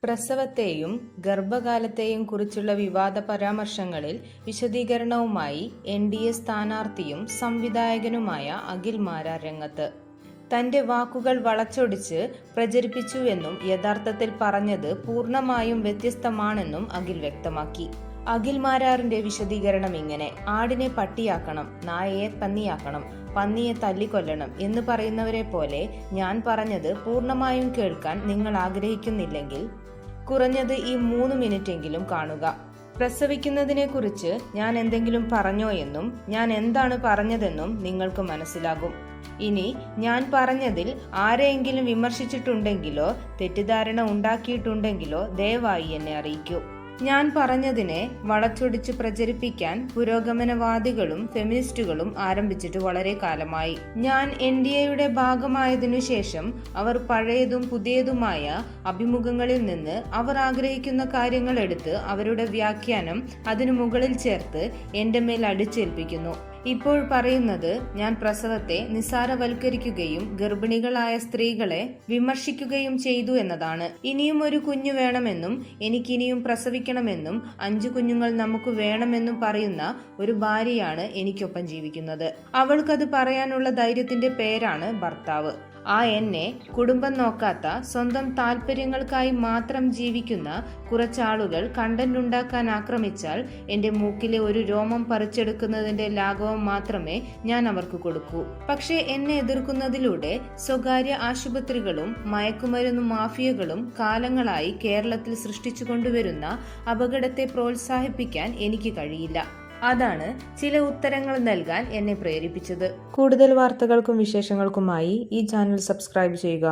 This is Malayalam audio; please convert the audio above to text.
പ്രസവത്തെയും ഗർഭകാലത്തെയും കുറിച്ചുള്ള വിവാദ പരാമർശങ്ങളിൽ വിശദീകരണവുമായി എൻഡിഎ സ്ഥാനാർത്ഥിയും സംവിധായകനുമായ അഖിൽ മാരാർ രംഗത്ത്. തന്റെ വാക്കുകൾ വളച്ചൊടിച്ച് പ്രചരിപ്പിച്ചുവെന്നും യഥാർത്ഥത്തിൽ പറഞ്ഞത് പൂർണ്ണമായും വ്യത്യസ്തമാണെന്നും അഖിൽ വ്യക്തമാക്കി. അഖിൽ മാരാറിന്റെ വിശദീകരണം ഇങ്ങനെ: ആടിനെ പട്ടിയാക്കണം, നായയെ പന്നിയാക്കണം, പന്നിയെ തല്ലിക്കൊല്ലണം എന്ന് പറയുന്നവരെ പോലെ ഞാൻ പറഞ്ഞത് പൂർണ്ണമായും കേൾക്കാൻ നിങ്ങൾ ആഗ്രഹിക്കുന്നില്ലെങ്കിൽ കുറഞ്ഞത് ഈ 3 മിനിറ്റെങ്കിലും കാണുക. പ്രസവിക്കുന്നതിനെക്കുറിച്ച് ഞാൻ എന്തെങ്കിലും പറഞ്ഞോ എന്നും ഞാൻ എന്താണ് പറഞ്ഞതെന്നും നിങ്ങൾക്ക് മനസ്സിലാകും. ഇനി ഞാൻ പറഞ്ഞതിൽ ആരെയെങ്കിലും വിമർശിച്ചിട്ടുണ്ടെങ്കിലോ തെറ്റിദ്ധാരണ ഉണ്ടാക്കിയിട്ടുണ്ടെങ്കിലോ ദയവായി എന്നെ അറിയിക്കൂ. ഞാൻ പറഞ്ഞതിനെ വളച്ചൊടിച്ച് പ്രചരിപ്പിക്കാൻ പുരോഗമനവാദികളും ഫെമിനിസ്റ്റുകളും ആരംഭിച്ചിട്ട് വളരെ കാലമായി. ഞാൻ എൻഡിഎയുടെ ഭാഗമായതിനു ശേഷം അവർ പഴയതും പുതിയതുമായ അഭിമുഖങ്ങളിൽ നിന്ന് അവർ ആഗ്രഹിക്കുന്ന കാര്യങ്ങൾ എടുത്ത് അവരുടെ വ്യാഖ്യാനം അതിനു മുകളിൽ ചേർത്ത് എന്റെ മേൽ അടിച്ചേൽപ്പിക്കുന്നു. ഇപ്പോൾ പറയുന്നത് ഞാൻ പ്രസവത്തെ നിസ്സാരവൽക്കരിക്കുകയും ഗർഭിണികളായ സ്ത്രീകളെ വിമർശിക്കുകയും ചെയ്തു എന്നതാണ്. ഇനിയും ഒരു കുഞ്ഞു വേണമെന്നും എനിക്കിനിയും പ്രസവിക്കണമെന്നും 5 കുഞ്ഞുങ്ങൾ നമുക്ക് വേണമെന്നും പറയുന്ന ഒരു ഭാര്യയാണ് എനിക്കൊപ്പം ജീവിക്കുന്നത്. അവൾക്കത് പറയാനുള്ള ധൈര്യത്തിന്റെ പേരാണ് ഭർത്താവ്. ആ എന്നെ കുടുംബം നോക്കാത്ത, സ്വന്തം താല്പര്യങ്ങൾക്കായി മാത്രം ജീവിക്കുന്ന കുറച്ചാളുകൾ കണ്ടന്റ് ഉണ്ടാക്കാൻ ആക്രമിച്ചാൽ എന്റെ മൂക്കിലെ ഒരു രോമം പറിച്ചെടുക്കുന്നതിന്റെ ലാഘവം മാത്രമേ ഞാൻ അവർക്ക് കൊടുക്കൂ. പക്ഷേ എന്നെ എതിർക്കുന്നതിലൂടെ സ്വകാര്യ ആശുപത്രികളും മയക്കുമരുന്ന് മാഫിയകളും കാലങ്ങളായി കേരളത്തിൽ സൃഷ്ടിച്ചു കൊണ്ടുവരുന്ന അപകടത്തെ പ്രോത്സാഹിപ്പിക്കാൻ എനിക്ക് കഴിയില്ല. അതാണ് ചില ഉത്തരങ്ങൾ നൽകാൻ എന്നെ പ്രേരിപ്പിച്ചത്. കൂടുതൽ വാർത്തകൾക്കും വിശേഷങ്ങൾക്കുമായി ഈ ചാനൽ സബ്സ്ക്രൈബ് ചെയ്യുക.